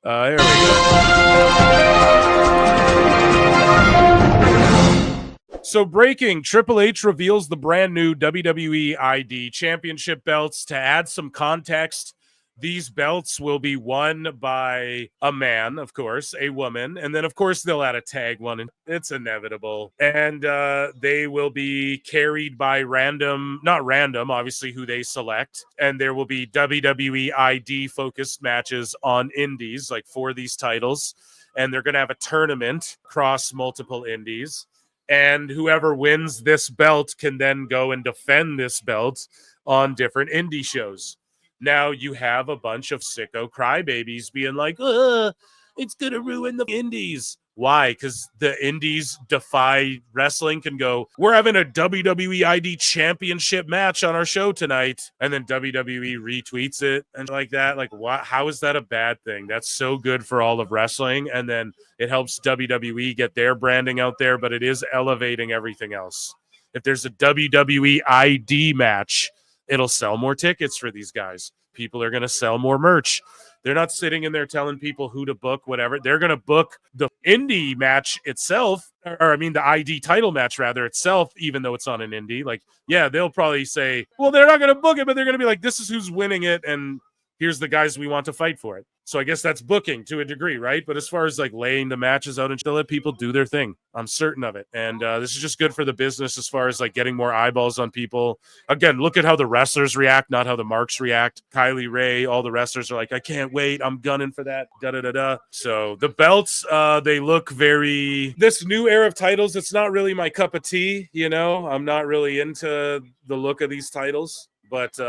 Here we go. So breaking, Triple H reveals the brand new WWE ID Championship belts. To add some context, these belts will be won by a man, of course, a woman, and then, of course, they'll add a tag one, and it's inevitable. And they will be carried by not random, obviously, who they select. And there will be WWE ID-focused matches on indies, like for these titles. And they're going to have a tournament across multiple indies. And whoever wins this belt can then go and defend this belt on different indie shows. Now you have a bunch of sicko crybabies being like, it's going to ruin the indies. Why? Because the indies defy wrestling, can go, we're having a WWE ID Championship match on our show tonight. And then WWE retweets it and like that. Like, what? How is that a bad thing? That's so good for all of wrestling. And then it helps WWE get their branding out there, but it is elevating everything else. If there's a WWE ID match, it'll sell more tickets for these guys. People are going to sell more merch. They're not sitting in there telling people who to book, whatever. They're going to book the indie match itself, the ID title match rather itself, even though it's on an indie. Like, yeah, they'll probably say, well, they're not going to book it, but they're going to be like, this is who's winning it, and here's the guys we want to fight for it. So I guess that's booking to a degree, right? But as far as like laying the matches out and they'll let people do their thing. I'm certain of it. And this is just good for the business as far as like getting more eyeballs on people. Again, look at how the wrestlers react, not how the marks react. Kylie Ray, all the wrestlers are like, I can't wait. I'm gunning for that. Da-da-da-da. So the belts, they look this new era of titles, it's not really my cup of tea, you know? I'm not really into the look of these titles. But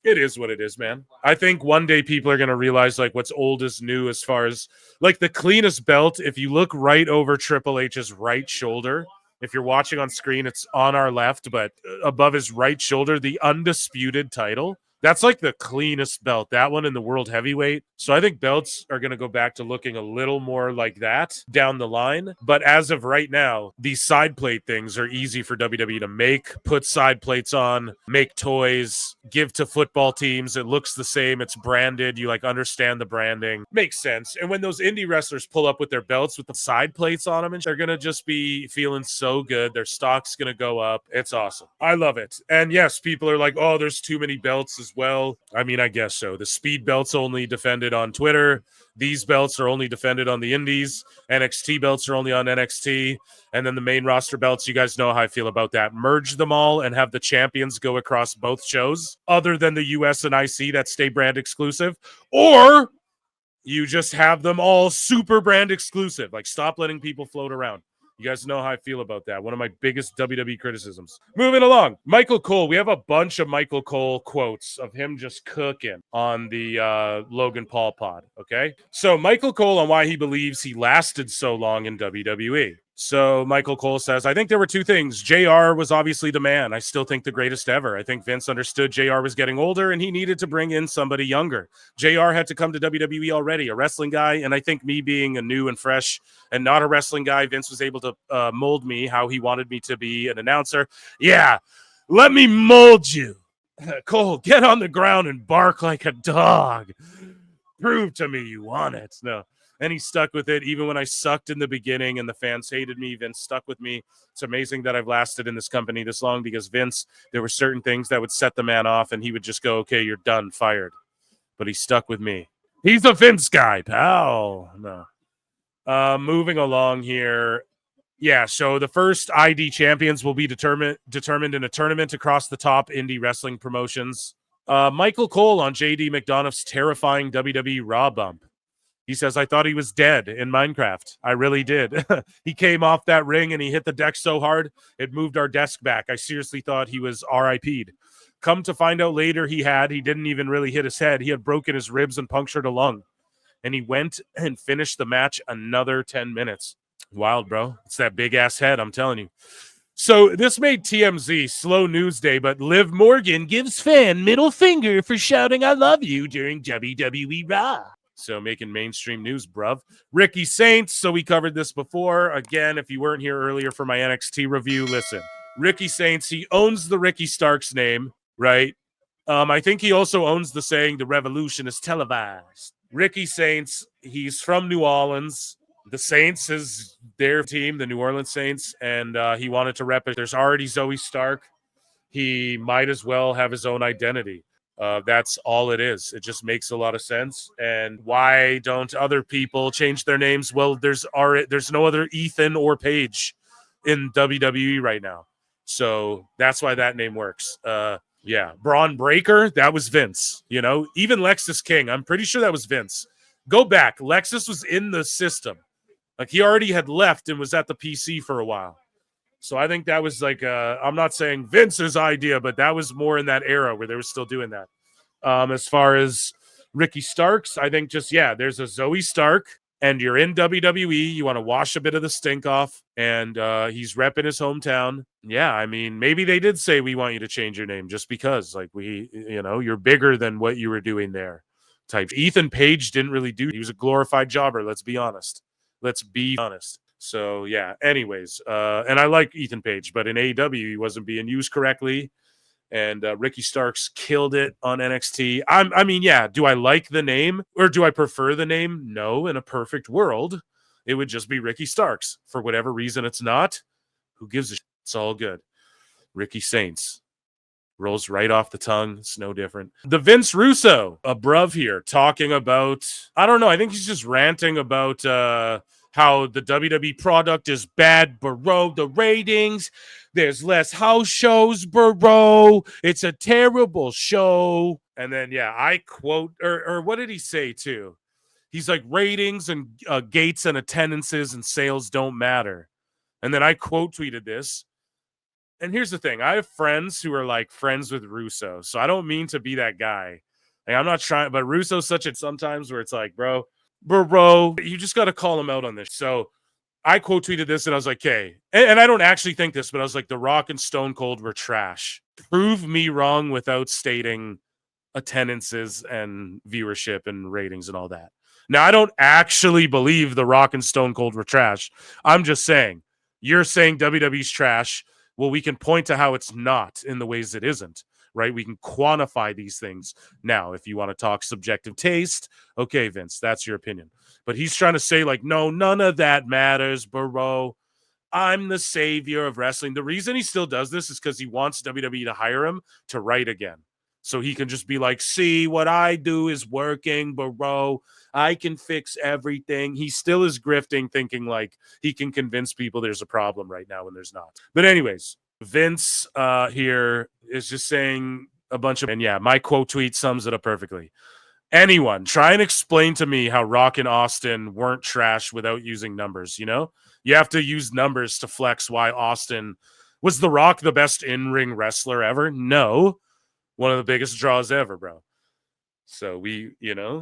it is what it is, man. I think one day people are going to realize like what's old is new as far as like the cleanest belt. If you look right over Triple H's right shoulder, if you're watching on screen, it's on our left, but above his right shoulder, the undisputed title. That's like the cleanest belt, that one in the world heavyweight. So I think belts are going to go back to looking a little more like that down the line. But as of right now, these side plate things are easy for WWE to make, put side plates on, make toys, give to football teams. It looks the same. It's branded. You like understand the branding. Makes sense. And when those indie wrestlers pull up with their belts with the side plates on them, they're going to just be feeling so good. Their stock's going to go up. It's awesome. I love it. And yes, people are like, oh, there's too many belts as well. I mean, I guess so. The speed belts only defended on Twitter. These belts are only defended on the indies. NXT belts are only on NXT. And then the main roster belts, you guys know how I feel about that. Merge them all and have the champions go across both shows, other than the US and IC that stay brand exclusive. Or you just have them all super brand exclusive. Like, stop letting people float around. You guys know how I feel about that. One of my biggest WWE criticisms. Moving along. Michael Cole. We have a bunch of Michael Cole quotes of him just cooking on the Logan Paul pod. Okay. So Michael Cole on why he believes he lasted so long in WWE. So Michael Cole says, I think there were two things. JR was obviously the man. I still think the greatest ever. I think Vince understood JR was getting older and he needed to bring in somebody younger. JR had to come to WWE already, a wrestling guy. And I think me being a new and fresh and not a wrestling guy, Vince was able to mold me how he wanted me to be an announcer. Yeah, let me mold you. Cole, get on the ground and bark like a dog. Prove to me you want it. No. And he stuck with it. Even when I sucked in the beginning and the fans hated me, Vince stuck with me. It's amazing that I've lasted in this company this long because Vince, there were certain things that would set the man off and he would just go, okay, you're done, fired. But he stuck with me. He's a Vince guy, pal. No. Moving along here. Yeah, so the first ID champions will be determined in a tournament across the top indie wrestling promotions. Michael Cole on JD McDonough's terrifying WWE Raw bump. He says, I thought he was dead in Minecraft. I really did. He came off that ring and he hit the deck so hard, it moved our desk back. I seriously thought he was RIP'd. Come to find out later he didn't even really hit his head. He had broken his ribs and punctured a lung. And he went and finished the match another 10 minutes. Wild, bro. It's that big-ass head, I'm telling you. So this made TMZ slow news day, but Liv Morgan gives fan middle finger for shouting I love you during WWE Raw. So making mainstream news, bruv. Ricky Saints. So we covered this before. Again, if you weren't here earlier for my NXT review, listen. Ricky Saints, he owns the Ricky Starks name, right? I think he also owns the saying, the revolution is televised. Ricky Saints, he's from New Orleans. The Saints is their team, the New Orleans Saints, and he wanted to rep it. There's already Zoe Stark. He might as well have his own identity. That's all it is. It just makes a lot of sense. And why don't other people change their names? Well, there's no other Ethan or Paige in WWE right now. So that's why that name works. Yeah, Braun Breaker, that was Vince. You know, even Lexus King, I'm pretty sure that was Vince. Go back. Lexus was in the system. Like, he already had left and was at the PC for a while. So I think that was like, I'm not saying Vince's idea, but that was more in that era where they were still doing that. As far as Ricky Starks, I think just, yeah, there's a Zoe Stark, and you're in WWE. You want to wash a bit of the stink off, and he's repping his hometown. Yeah, I mean, maybe they did say, we want you to change your name just because, like, you're bigger than what you were doing there. Type. Ethan Page didn't really do. He was a glorified jobber. Let's be honest. So, yeah, anyways, and I like Ethan Page, but in AEW, he wasn't being used correctly, and Ricky Starks killed it on NXT. I mean, yeah, do I like the name, or do I prefer the name? No, in a perfect world, it would just be Ricky Starks. For whatever reason it's not, who gives a shit? It's all good. Ricky Saints. Rolls right off the tongue. It's no different. The Vince Russo, above here, talking about, I don't know, I think he's just ranting about how the WWE product is bad, bro. The ratings, there's less house shows, bro. It's a terrible show. And then, yeah, I quote, or what did he say too? He's like, ratings and gates and attendances and sales don't matter. And then I quote tweeted this. And here's the thing. I have friends who are like friends with Russo. So I don't mean to be that guy. Like, I'm not trying, but Russo's such a sometimes where it's like, bro, you just got to call him out on this. So I quote tweeted this and I was like, okay. And I don't actually think this, but I was like, The Rock and Stone Cold were trash. Prove me wrong without stating attendances and viewership and ratings and all that. Now, I don't actually believe The Rock and Stone Cold were trash. I'm just saying, you're saying WWE's trash. Well, we can point to how it's not in the ways it isn't, right? We can quantify these things. Now, if you want to talk subjective taste, okay, Vince, that's your opinion. But he's trying to say, like, no, none of that matters, bro. I'm the savior of wrestling. The reason he still does this is because he wants WWE to hire him to write again. So he can just be like, see, what I do is working, bro. I can fix everything. He still is grifting, thinking like he can convince people there's a problem right now when there's not. But anyways, Vince here is just saying a bunch of, and yeah, my quote tweet sums it up perfectly. Anyone, try and explain to me how Rock and Austin weren't trash without using numbers, you know? You have to use numbers to flex why Austin was The Rock the best in-ring wrestler ever? No. One of the biggest draws ever, bro. So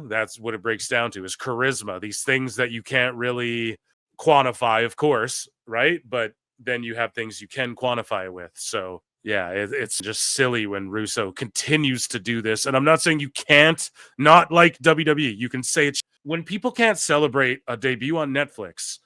that's what it breaks down to is charisma. These things that you can't really quantify, of course, right? But then you have things you can quantify it with. So, yeah, it's just silly when Russo continues to do this. And I'm not saying you can't, not like WWE. You can say it's when people can't celebrate a debut on Netflix,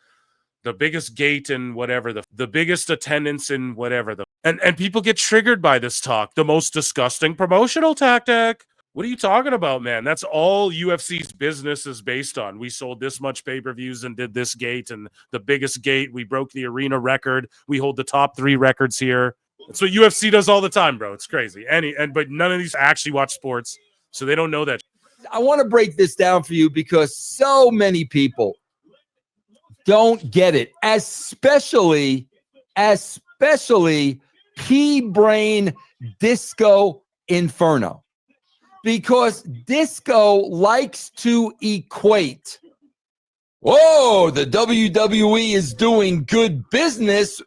the biggest gate in whatever, the biggest attendance in whatever, and people get triggered by this talk. The most disgusting promotional tactic. What are you talking about, man? That's all UFC's business is based on. We sold this much pay-per-views and did this gate, and the biggest gate. We broke the arena record. We hold the top 3 records here. That's what UFC does all the time, bro. It's crazy. But none of these actually watch sports, so they don't know that. I want to break this down for you because so many people don't get it, especially P-Brain Disco Inferno. Because Disco likes to equate, oh, the WWE is doing good business,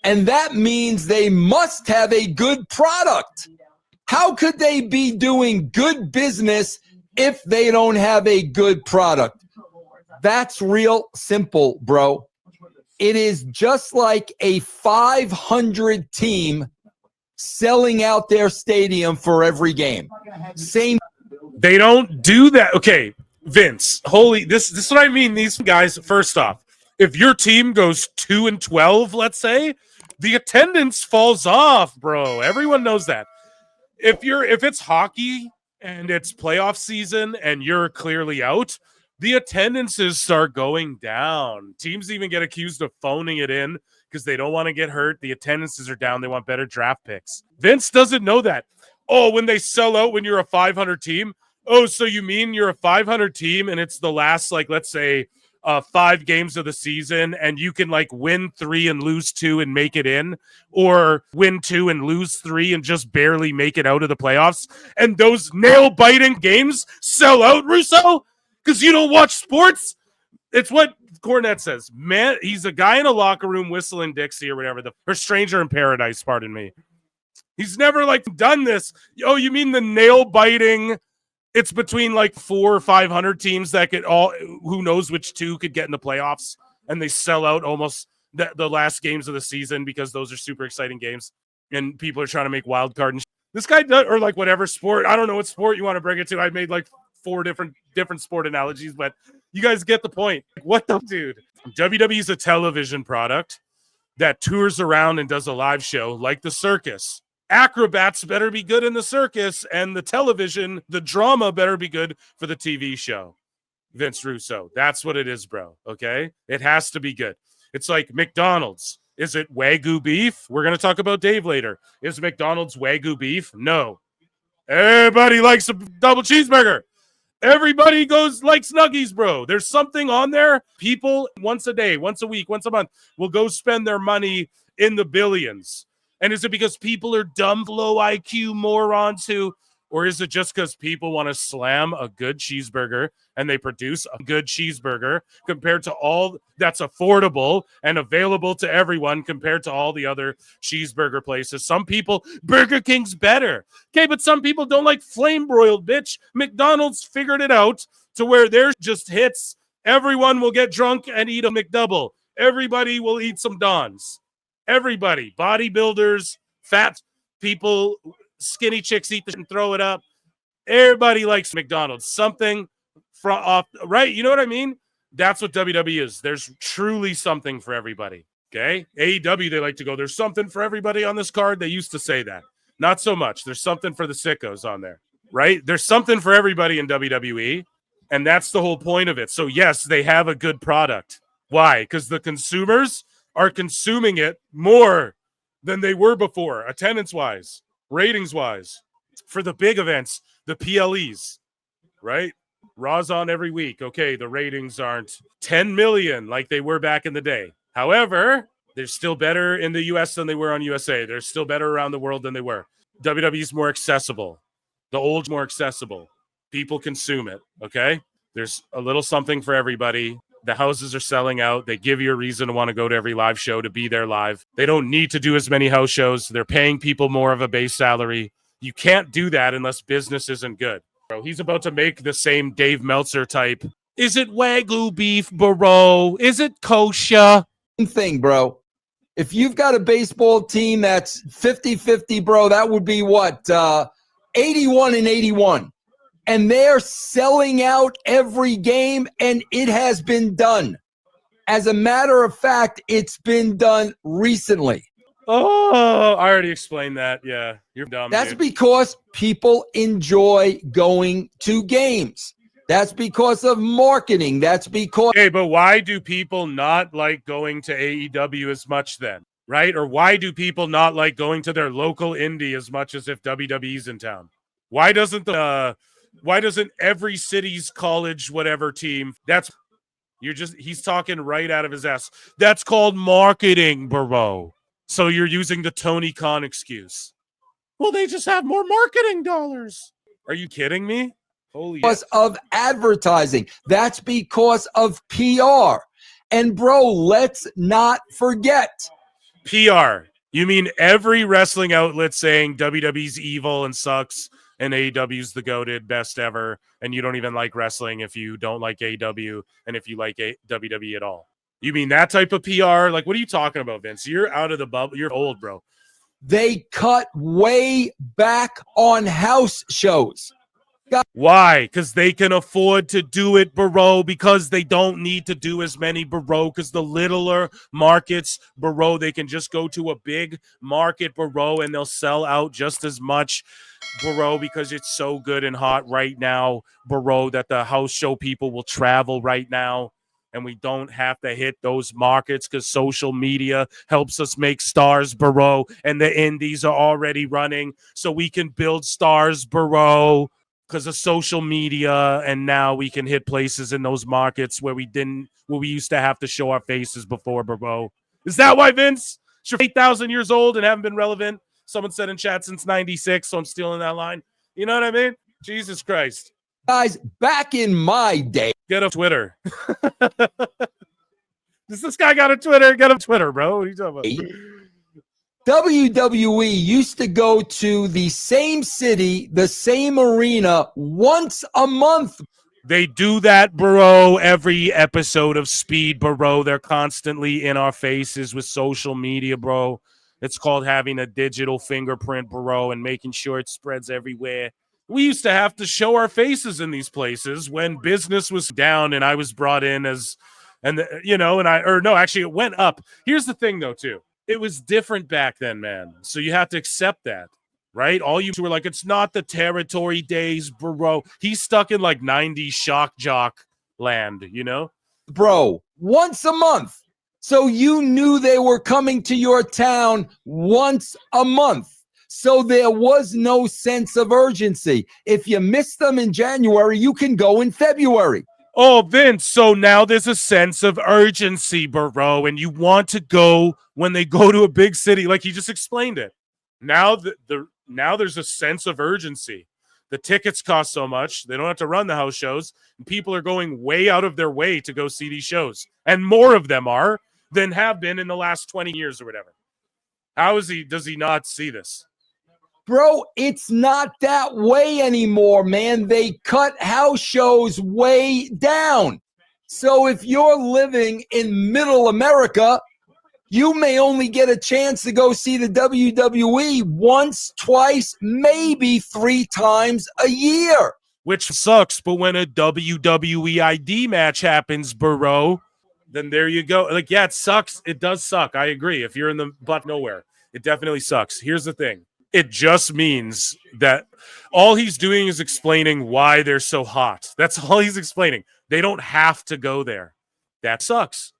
and that means they must have a good product. How could they be doing good business if they don't have a good product? That's real simple, bro. It is just like a 500 team selling out their stadium for every game. Same. They don't do that. Okay, Vince, this is what I mean. These guys, first off, if your team goes 2-12, let's say, the attendance falls off, bro. Everyone knows that. If it's hockey and it's playoff season and you're clearly out, the attendances start going down. Teams even get accused of phoning it in because they don't want to get hurt. The attendances are down. They want better draft picks. Vince doesn't know that. Oh, when they sell out when you're a 500 team. Oh, so you mean you're a 500 team and it's the last, like, let's say 5 games of the season and you can like win 3 and lose 2 and make it in, or win 2 and lose 3 and just barely make it out of the playoffs, and those nail-biting games sell out, Russo, because you don't watch sports? It's what Cornette says. Man, he's a guy in a locker room whistling Dixie or whatever, or Stranger in Paradise, pardon me. He's never like done this. Oh, you mean the nail-biting? It's between like 400 or 500 teams that could all, who knows which 2 could get in the playoffs, and they sell out almost the last games of the season because those are super exciting games and people are trying to make wild card. And this guy does, or like whatever sport, I don't know what sport you want to bring it to. I made like 4 different sport analogies, but you guys get the point. What the dude? WWE is a television product that tours around and does a live show like the circus. Acrobats better be good in the circus, and the television, the drama better be good for the TV show. Vince Russo. That's what it is, bro. Okay? It has to be good. It's like McDonald's. Is it Wagyu beef? We're going to talk about Dave later. Is McDonald's Wagyu beef? No. Everybody likes a double cheeseburger. Everybody likes Nuggies, bro. There's something on there. People once a day, once a week, once a month will go spend their money in the billions. And is it because people are dumb, low IQ morons who, or is it just because people want to slam a good cheeseburger and they produce a good cheeseburger compared to all that's affordable and available to everyone compared to all the other cheeseburger places? Some people, Burger King's better. Okay, but some people don't like flame broiled, bitch. McDonald's figured it out to where there's just hits. Everyone will get drunk and eat a McDouble. Everybody will eat some Dons. Everybody, bodybuilders, fat people, skinny chicks eat this and throw it up. Everybody likes McDonald's. Something from off, right? You know what I mean? That's what WWE is. There's truly something for everybody. Okay? AEW, they like to go, there's something for everybody on this card. They used to say that. Not so much. There's something for the sickos on there, right? There's something for everybody in WWE, and that's the whole point of it. So, yes, they have a good product. Why? Because the consumers are consuming it more than they were before, attendance-wise, ratings-wise. For the big events, the PLEs, right? Raw's on every week. Okay, the ratings aren't 10 million like they were back in the day. However, they're still better in the U.S. than they were on USA. They're still better around the world than they were. WWE's more accessible. The old's more accessible. People consume it, okay? There's a little something for everybody. The houses are selling out. They give you a reason to want to go to every live show, to be there live. They don't need to do as many house shows. They're paying people more of a base salary. You can't do that unless business isn't good. Bro, he's about to make the same Dave Meltzer type. Is it Wagyu beef, bro? Is it kosher? Thing, bro. If you've got a baseball team that's 50-50, bro, that would be what? 81 and 81. And they're selling out every game, and it has been done. As a matter of fact, it's been done recently. Oh, I already explained that. Yeah, you're dumb. That's dude. because people enjoy going to games. That's because of marketing. That's because... Okay, but why do people not like going to AEW as much then, right? Or why do people not like going to their local indie as much as if WWE's in town? Why doesn't every city's college whatever team, he's talking right out of his ass. That's called marketing, bro. So you're using the Tony Khan excuse. Well, they just have more marketing dollars. Are you kidding me? Holy because of advertising. That's because of PR. And bro, let's not forget. PR. You mean every wrestling outlet saying WWE's evil and sucks and AEW's the goated best ever, and you don't even like wrestling if you don't like AEW and if you like WWE at all. You mean that type of PR? Like, what are you talking about, Vince? You're out of the bubble. You're old, bro. They cut way back on house shows. Why? Because they can afford to do it, bro, because they don't need to do as many, bro, because the littler markets, bro, they can just go to a big market, bro, and they'll sell out just as much, bro, because it's so good and hot right now, bro, that the house show people will travel right now. And we don't have to hit those markets because social media helps us make stars, bro, and the indies are already running, so we can build stars, bro, because of social media, and now we can hit places in those markets where we used to have to show our faces before, bro. Is that why, Vince? You're 8,000 years old and haven't been relevant. Someone said in chat since 96, so I'm stealing that line. You know what I mean? Jesus Christ. Guys, back in my day. Get a Twitter. Does this guy got a Twitter? Get a Twitter, bro. What are you talking about? WWE used to go to the same city, the same arena once a month. They do that, bro, every episode of Speed, bro. They're constantly in our faces with social media, bro. It's called having a digital fingerprint, bro, and making sure it spreads everywhere. We used to have to show our faces in these places when business was down and I was brought in as, actually it went up. Here's the thing, though, too. It was different back then, man. So you have to accept that, right? All you were like, it's not the territory days, bro. He's stuck in like 90s shock jock land, you know? Bro, once a month. So you knew they were coming to your town once a month. So there was no sense of urgency. If you missed them in January, you can go in February. Oh, Vince, so now there's a sense of urgency, bro, and you want to go when they go to a big city, like you just explained it. Now now there's a sense of urgency. The tickets cost so much, they don't have to run the house shows, and people are going way out of their way to go see these shows. And more of them are than have been in the last 20 years or whatever. Does he not see this? Bro, it's not that way anymore, man. They cut house shows way down. So if you're living in middle America, you may only get a chance to go see the WWE once, twice, maybe 3 times a year. Which sucks, but when a WWE ID match happens, bro, then there you go. Like, yeah, it sucks. It does suck. I agree. If you're in the butt nowhere, it definitely sucks. Here's the thing. It just means that all he's doing is explaining why they're so hot. That's all he's explaining. They don't have to go there. That sucks.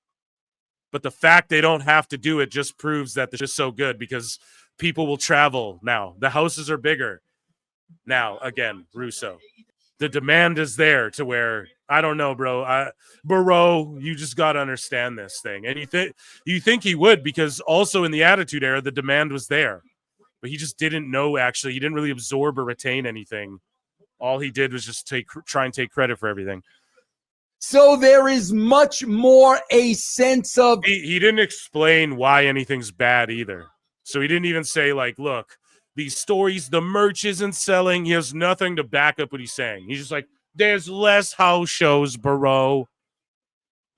But the fact they don't have to do it just proves that they're just so good because people will travel now. The houses are bigger. Now, again, Russo. The demand is there to where, I don't know, bro. Bro, you just got to understand this thing. And you think he would, because also in the Attitude Era, the demand was there. But he just didn't know, actually. He didn't really absorb or retain anything. All he did was just try and take credit for everything. So there is much more a sense of... He didn't explain why anything's bad either. So he didn't even say, like, look, these stories, the merch isn't selling. He has nothing to back up what he's saying. He's just like, there's less house shows, bro.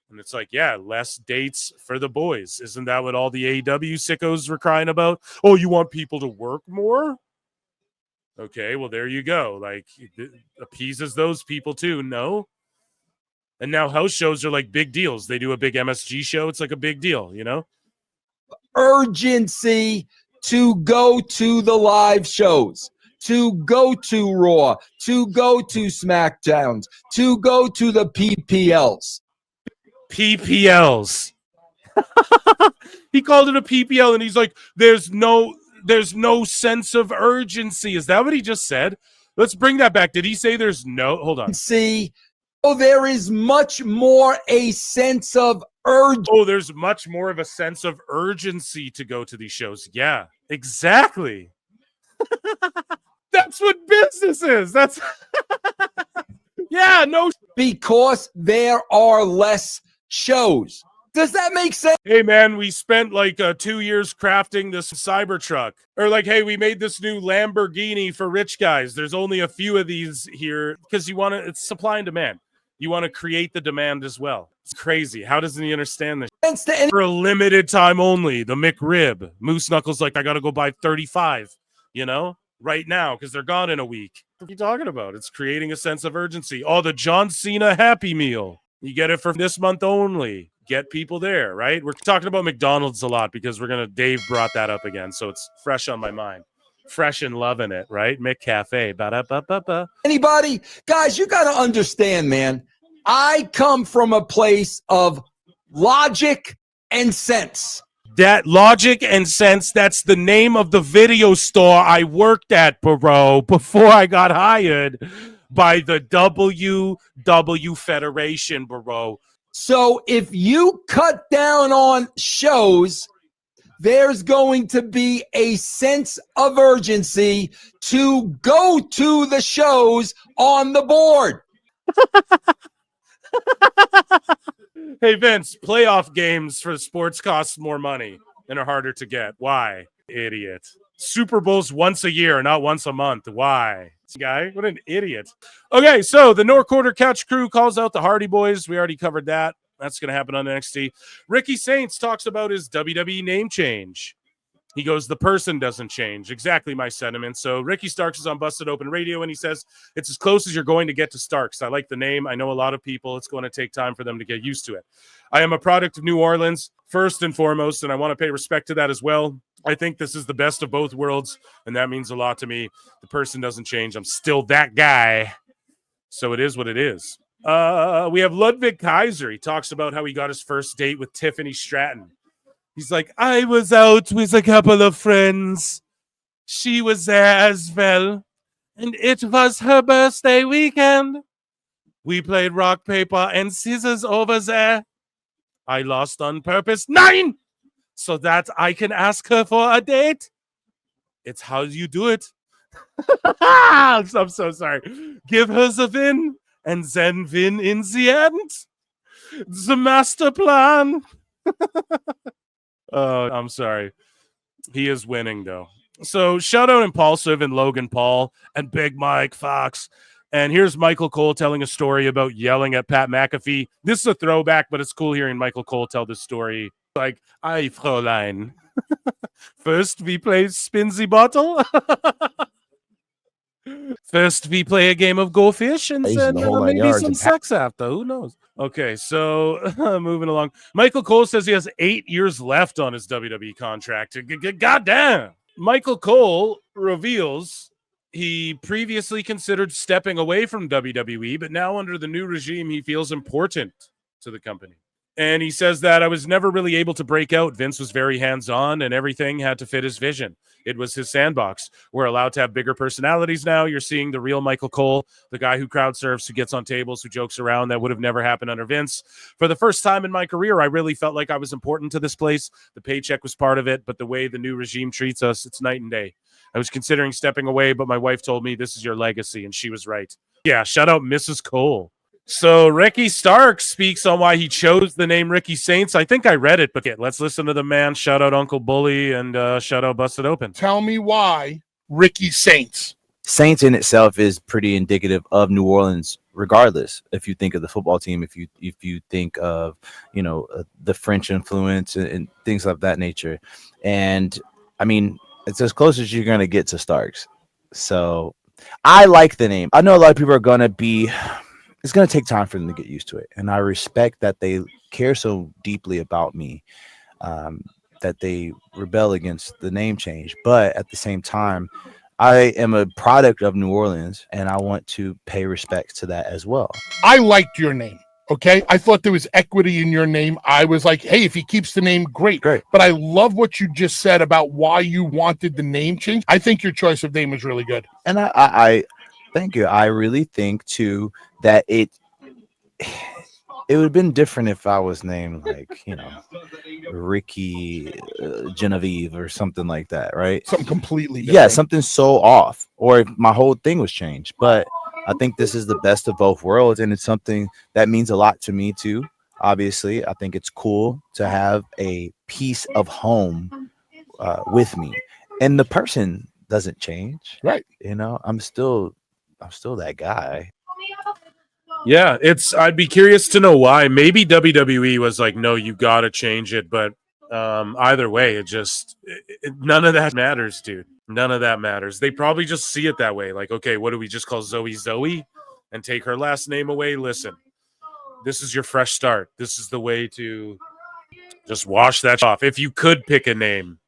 And it's like, yeah, less dates for the boys. Isn't that what all the AEW sickos were crying about? Oh, you want people to work more? Okay, well, there you go. Like, it appeases those people too, no? And now house shows are like big deals. They do a big MSG show. It's like a big deal, you know? Urgency to go to the live shows, to go to Raw, to go to SmackDowns, to go to the PPLs. PPLs. He called it a PPL, and he's like, there's no sense of urgency. Is that what he just said? Let's bring that back. Did he say there's no? Hold on. See, there is much more a sense of urgency. Oh, there's much more of a sense of urgency to go to these shows. Yeah, exactly. That's what business is. That's yeah, no. Because there are less shows. Does that make sense? Hey, man, we spent like 2 years crafting this Cybertruck. Or like, hey, we made this new Lamborghini for rich guys. There's only a few of these here because it's supply and demand. You want to create the demand as well. It's crazy. How doesn't he understand this? For a limited time only, the McRib. Moose Knuckles like, I got to go buy 35, you know? right now because they're gone in a week. What are you talking about? It's creating a sense of urgency. Oh, the John Cena Happy Meal. You get it for this month only. Get people there, right? We're talking about McDonald's a lot because Dave brought that up again, so it's fresh on my mind. Fresh and loving it, right? McCafe. Ba-da-ba-ba-ba. Anybody? Guys, you got to understand, man. I come from a place of logic and sense. That Logic and Sense, that's the name of the video store I worked at, bro, before I got hired by the WW Federation, bro. So if you cut down on shows, there's going to be a sense of urgency to go to the shows on the board. Hey, Vince, playoff games for sports cost more money and are harder to get. Why? Idiot. Super Bowls once a year, not once a month. Why? This guy, what an idiot. Okay, so the North Quarter Couch Crew calls out the Hardy Boys. We already covered that. That's going to happen on NXT. Ricky Saints talks about his WWE name change. He goes, the person doesn't change. Exactly my sentiment. So Ricky Starks is on Busted Open Radio, and he says, it's as close as you're going to get to Starks. I like the name. I know a lot of people. It's going to take time for them to get used to it. I am a product of New Orleans, first and foremost, and I want to pay respect to that as well. I think this is the best of both worlds, and that means a lot to me. The person doesn't change. I'm still that guy. So it is what it is. We have Ludwig Kaiser. He talks about how he got his first date with Tiffany Stratton. He's like, I was out with a couple of friends. She was there as well. And it was her birthday weekend. We played rock, paper, and scissors over there. I lost on purpose. 9! So that I can ask her for a date. It's how you do it. I'm so sorry. Give her the win and then win in the end. The master plan. Oh, I'm sorry. He is winning, though. So shout out Impaulsive and Logan Paul and Big Mike Fox. And here's Michael Cole telling a story about yelling at Pat McAfee. This is a throwback, but it's cool hearing Michael Cole tell this story. Like, aye, Fräulein. First, we play Spin the Bottle. First, we play a game of Go Fish, and then maybe some sex after. Who knows? Okay, so moving along. Michael Cole says he has 8 years left on his WWE contract. Goddamn. Michael Cole reveals he previously considered stepping away from WWE, but now under the new regime, he feels important to the company. And he says that I was never really able to break out. Vince was very hands-on, and everything had to fit his vision. It was his sandbox. We're allowed to have bigger personalities now. You're seeing the real Michael Cole, the guy who crowd surfs, who gets on tables, who jokes around. That would have never happened under Vince. For the first time in my career, I really felt like I was important to this place. The paycheck was part of it, but the way the new regime treats us, it's night and day. I was considering stepping away, but my wife told me this is your legacy, and she was right. Yeah, shout out Mrs. Cole. So Ricky Starks speaks on why he chose the name Ricky Saints. I think I read it, but let's listen to the man. Shout out Uncle Bully and shout out Busted Open. Tell me why Ricky Saints. Saints in itself is pretty indicative of New Orleans, regardless. If you think of the football team, if you think of the French influence and things of that nature, and I mean it's as close as you're gonna get to Starks. So I like the name. I know a lot of people are gonna be. It's going to take time for them to get used to it. And I respect that they care so deeply about me, that they rebel against the name change. But at the same time, I am a product of New Orleans, and I want to pay respect to that as well. I liked your name, okay? I thought there was equity in your name. I was like, hey, if he keeps the name, great. But I love what you just said about why you wanted the name change. I think your choice of name was really good. And I thank you. I really think, too, that it would have been different if I was named like, Ricky Genevieve or something like that, right? Something completely different. Yeah, something so off. Or if my whole thing was changed. But I think this is the best of both worlds, and it's something that means a lot to me, too. Obviously, I think it's cool to have a piece of home with me. And the person doesn't change. Right. I'm still that guy. Yeah, I'd be curious to know why. Maybe WWE was like, no, you got to change it. But Either way, none of that matters, dude. None of that matters. They probably just see it that way. Like, okay, what do we just call Zoe and take her last name away? Listen, this is your fresh start. This is the way to just wash that off. If you could pick a name,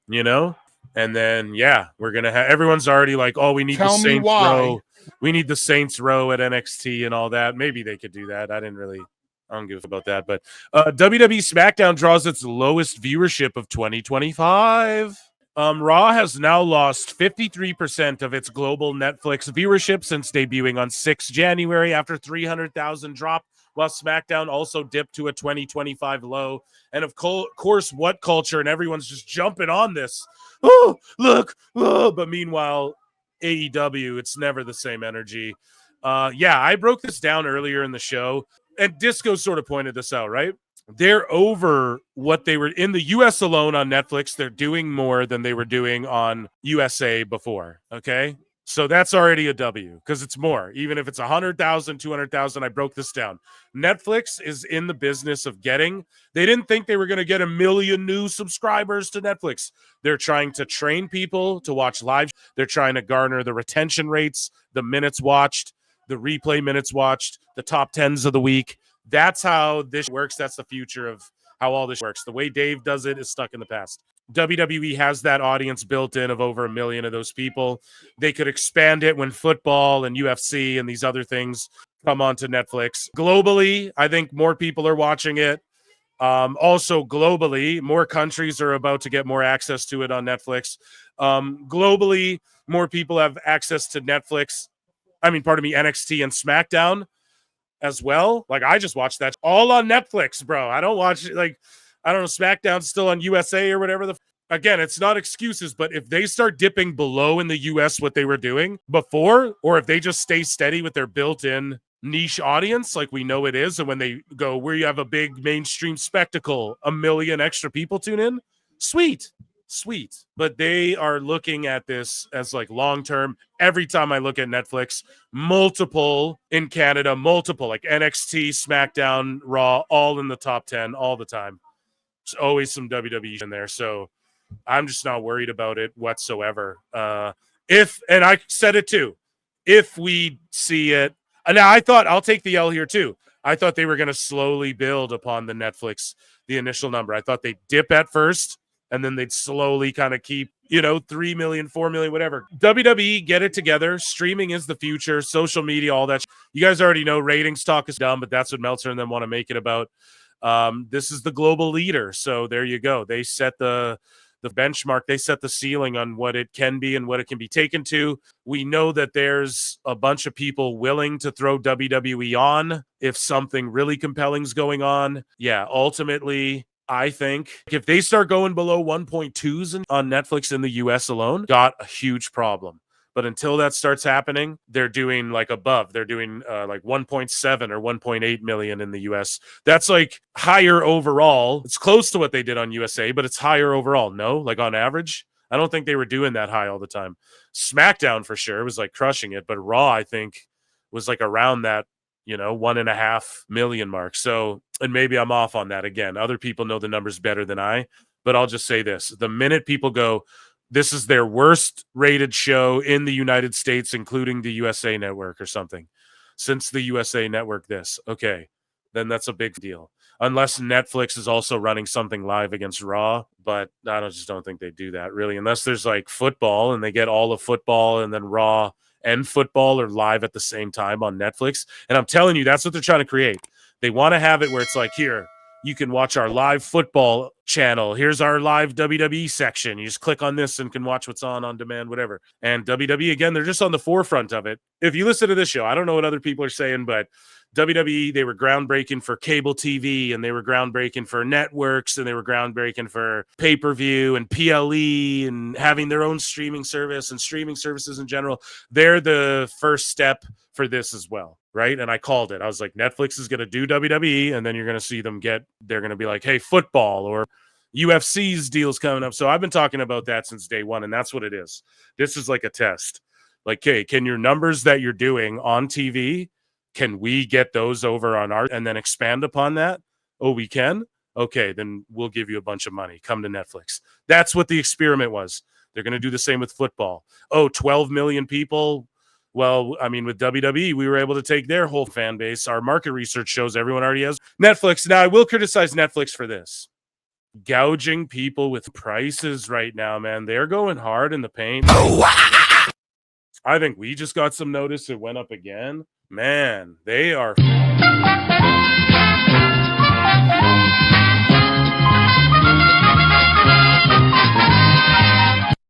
and then, yeah, we're going to have, everyone's already like, oh, we need the Saints row. We need the Saints row at NXT and all that. Maybe they could do that. I don't give a about that. But WWE SmackDown draws its lowest viewership of 2025. Raw has now lost 53% of its global Netflix viewership since debuting on 6 January after 300,000 drop, while SmackDown also dipped to a 2025 low. And of course, what culture? And everyone's just jumping on this. Oh, look. Oh. But meanwhile, AEW, it's never the same energy. Yeah, I broke this down earlier in the show, and Disco sort of pointed this out, right? They're over what they were in the US alone on Netflix. They're doing more than they were doing on USA before. Okay. So that's already a W because it's more. Even if it's 100,000, 200,000, I broke this down. Netflix is in the business of they didn't think they were going to get 1 million new subscribers to Netflix. They're trying to train people to watch live. They're trying to garner the retention rates, the minutes watched, the replay minutes watched, the top 10s of the week. That's how this works. That's the future of how all this works. The way Dave does it is stuck in the past. WWE has that audience built in of over 1 million of those people. They could expand it when football and UFC and these other things come onto Netflix. Globally, I think more people are watching it. Also, globally, more countries are about to get more access to it on Netflix. Globally, more people have access to Netflix. NXT and SmackDown as well. Like, I just watched that all on Netflix, bro. I don't watch SmackDown's still on USA or whatever. Again, it's not excuses, but if they start dipping below in the US what they were doing before, or if they just stay steady with their built-in niche audience like we know it is, and when they go where you have a big mainstream spectacle, 1 million extra people tune in, sweet. But they are looking at this as like long-term. Every time I look at Netflix, multiple in Canada, multiple like NXT, SmackDown, Raw, all in the top 10 all the time. There's always some WWE in there. So I'm just not worried about it whatsoever. And I said it too, if we see it, and now I thought I'll take the L here too. I thought they were going to slowly build upon the Netflix, the initial number. I thought they'd dip at first, and then they'd slowly kind of keep, 3 million, 4 million, whatever. WWE, get it together. Streaming is the future. Social media, all that. You guys already know ratings talk is dumb, but that's what Meltzer and them want to make it about. This is the global leader. So there you go. They set the benchmark. They set the ceiling on what it can be and what it can be taken to. We know that there's a bunch of people willing to throw WWE on if something really compelling is going on. Yeah, ultimately, I think if they start going below 1.2s on Netflix in the US alone, got a huge problem. But until that starts happening, they're doing like above. They're doing like 1.7 or 1.8 million in the US. That's like higher overall. It's close to what they did on USA, but it's higher overall. No, like on average, I don't think they were doing that high all the time. SmackDown for sure was like crushing it, but Raw, I think, was like around that, 1.5 million mark. So, and maybe I'm off on that again. Other people know the numbers better than I, but I'll just say this. The minute people go, this is their worst rated show in the United States, including the USA Network or something, since the USA Network okay, then that's a big deal. Unless Netflix is also running something live against Raw, but I just don't think they do that really, unless there's like football and they get all of football and then Raw and football are live at the same time on Netflix. And I'm telling you, that's what they're trying to create. They want to have it where it's like, here, you can watch our live football channel. Here's our live WWE section. You just click on this and can watch what's on demand, whatever. And WWE, again, they're just on the forefront of it. If you listen to this show, I don't know what other people are saying, but WWE, they were groundbreaking for cable TV, and they were groundbreaking for networks, and they were groundbreaking for pay-per-view and PLE and having their own streaming service and streaming services in general. They're the first step for this as well, right? And I called it. I was like, Netflix is going to do WWE, and then you're going to see them they're going to be like, hey, football or UFC's deals coming up. So I've been talking about that since day one, and that's what it is. This is like a test. Like, okay, can your numbers that you're doing on TV, can we get those over on our and then expand upon that? Oh, we can? Okay, then we'll give you a bunch of money. Come to Netflix. That's what the experiment was. They're going to do the same with football. Oh, 12 million people. Well, I mean, with WWE, we were able to take their whole fan base. Our market research shows everyone already has Netflix. Now, I will criticize Netflix for this. Gouging people with prices right now, man. They're going hard in the paint. I think we just got some notice. It went up again. Man, they are...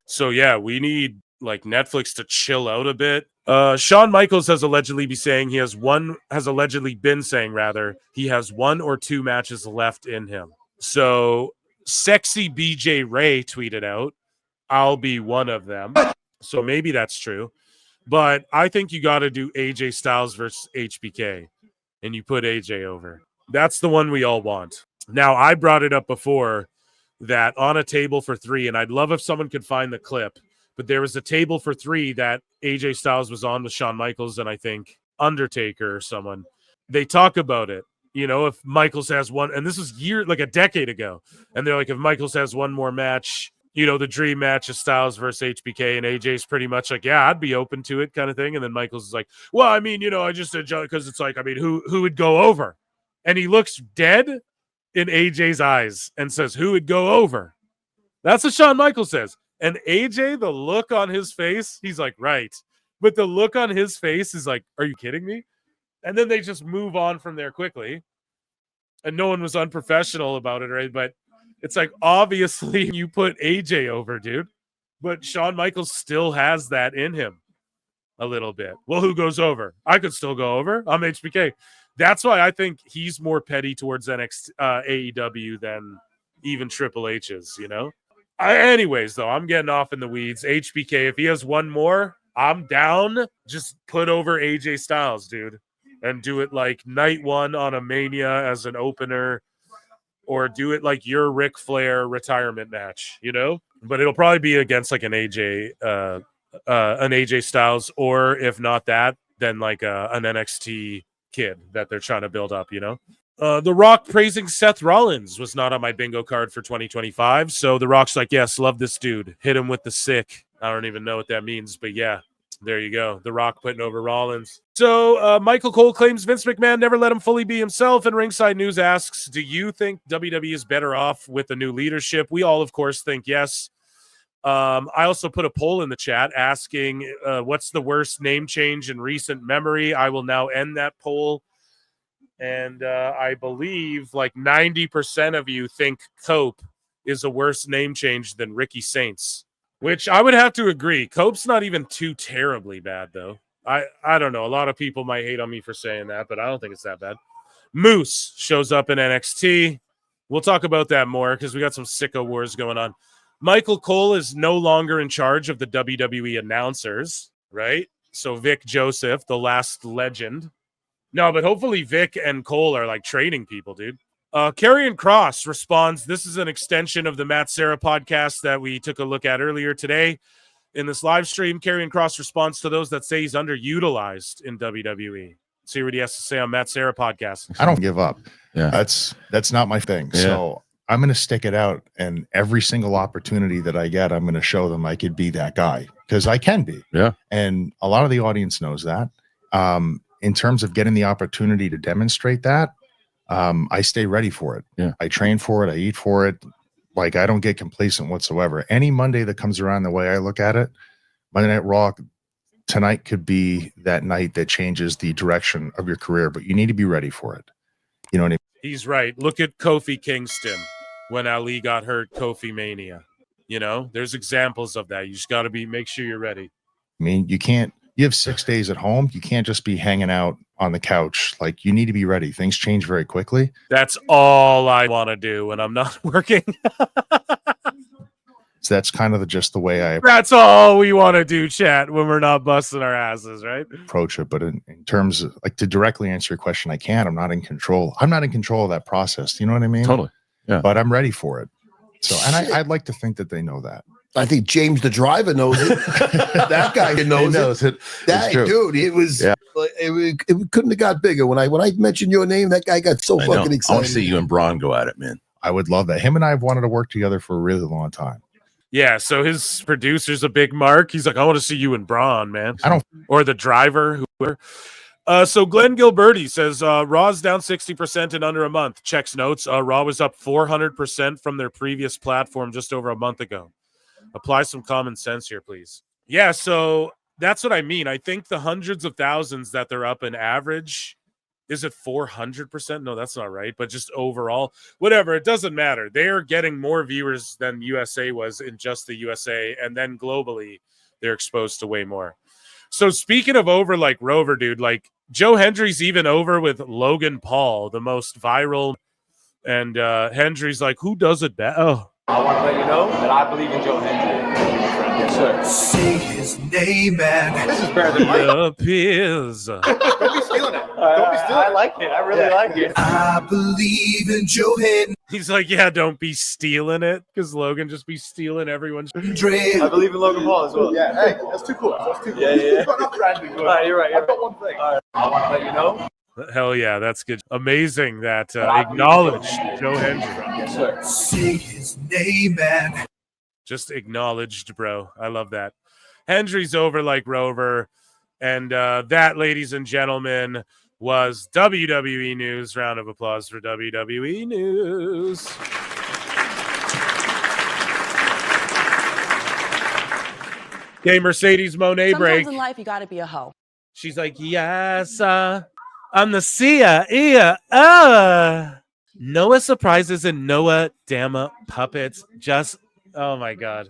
So yeah, we need like Netflix to chill out a bit. Shawn Michaels has allegedly been saying he has one or two matches left in him. So sexy BJ Ray tweeted out, "I'll be one of them." So maybe that's true. But I think you got to do AJ Styles versus HBK, and you put AJ over. That's the one we all want. Now, I brought it up before that on a table for three, and I'd love if someone could find the clip, but there was a table for three that AJ Styles was on with Shawn Michaels and I think Undertaker or someone. They talk about it. You know, if Michaels has one, and this is like a decade ago, and they're like, if Michaels has one more match, you know, the dream match is Styles versus HBK, and AJ's pretty much like, yeah, I'd be open to it kind of thing. And then Michaels is like, well, I mean, you know, I just because it's like, I mean, who would go over? And he looks dead in AJ's eyes and says, who would go over? That's what Shawn Michaels says. And AJ, the look on his face, he's like, right. But the look on his face is like, are you kidding me? And then they just move on from there quickly. And no one was unprofessional about it, right? But it's like, obviously, you put AJ over, dude. But Shawn Michaels still has that in him a little bit. Well, who goes over? I could still go over. I'm HBK. That's why I think he's more petty towards AEW than even Triple H is, you know? Anyways, though, I'm getting off in the weeds. HBK, if he has one more, I'm down. Just put over AJ Styles, dude. And do it like night one on a Mania as an opener. Or do it like your Ric Flair retirement match, you know? But it'll probably be against like an AJ Styles. Or if not that, then like an NXT kid that they're trying to build up, you know? The Rock praising Seth Rollins was not on my bingo card for 2025. So The Rock's like, yes, love this dude. Hit him with the sick. I don't even know what that means, but yeah, there you go. The Rock putting over Rollins. So Michael Cole claims Vince McMahon never let him fully be himself. And Ringside News asks, do you think WWE is better off with the new leadership? We all, of course, think yes. I also put a poll in the chat asking what's the worst name change in recent memory. I will now end that poll. And I believe like 90% of you think Cope is a worse name change than Ricky Saints, which I would have to agree. Cope's not even too terribly bad, though. I don't know. A lot of people might hate on me for saying that, but I don't think it's that bad. Moose shows up in NXT. We'll talk about that more because we got some sicko wars going on. Michael Cole is no longer in charge of the WWE announcers, right? So Vic Joseph, the last legend. No, but hopefully Vic and Cole are like training people, dude. Karrion Kross responds, this is an extension of the Matt Serra podcast that we took a look at earlier today in this live stream. Karrion Kross responds to those that say he's underutilized in WWE. See what he has to say on Matt Serra podcast. I don't give up. Yeah. That's not my thing. Yeah. So I'm going to stick it out, and every single opportunity that I get, I'm going to show them I could be that guy because I can be. Yeah. And a lot of the audience knows that. In terms of getting the opportunity to demonstrate that, I stay ready for it. Yeah. I train for it. I eat for it. Like, I don't get complacent whatsoever. Any Monday that comes around, the way I look at it, Monday Night Raw tonight could be that night that changes the direction of your career, but you need to be ready for it. You know what I mean? He's right. Look at Kofi Kingston when Ali got hurt, Kofi Mania. You know, there's examples of that. You just got to make sure you're ready. I mean, you have 6 days at home. You can't just be hanging out on the couch. Like, you need to be ready. Things change very quickly. That's all I want to do when I'm not working. So that's kind of just the way I That's all we want to do, chat, when we're not busting our asses, right? approach it. But in terms of, like, to directly answer your question, I can't. I'm not in control. I'm not in control of that process. You know what I mean? Totally. Yeah. But I'm ready for it. So, and I'd like to think that they know that. I think James the driver knows it. That guy knows it. That dude, it was. Yeah. It couldn't have got bigger when I mentioned your name. That guy got so fucking excited. I want to see you and Braun go at it, man. I would love that. Him and I have wanted to work together for a really long time. Yeah, so his producer's a big mark. He's like, I want to see you and Braun, man. Or the driver, whoever. So Glenn Gilberti says Raw's down 60% in under a month. Checks notes. Raw was up 400% from their previous platform just over a month ago. Apply some common sense here, please. Yeah, so that's what I mean. I think the hundreds of thousands that they're up in average. Is it 400%? No, that's not right. But just overall, whatever, it doesn't matter. They are getting more viewers than USA was in just the USA. And then globally, they're exposed to way more. So speaking of over like Rover, dude, like Joe Hendry's even over with Logan Paul, the most viral. And Hendry's like, who does it better? Oh. I want to let you know that I believe in Joe Hendry. Yes, sir. Say his name, man. This is better than mine. Don't be stealing it. Don't be stealing it. I like it. I really like it. I believe in Joe Hendry. He's like, yeah, don't be stealing it, because Logan just be stealing everyone's. I believe in Logan Paul as well. Yeah, hey, that's too cool. That's too cool. Yeah. All right, you're right. I've got one thing. All right. I want to let you know. Hell yeah, that's good. Amazing that acknowledged Joe Hendry. Yes, sir. Say his name, man. Just acknowledged, bro. I love that. Hendry's over like Rover. And that, ladies and gentlemen, was WWE News. Round of applause for WWE News. Okay, Mercedes Monet break. Sometimes in life, you got to be a hoe. She's like, yes, I'm the Sia. Noah surprises and Noah Damma puppets. Just, oh my God.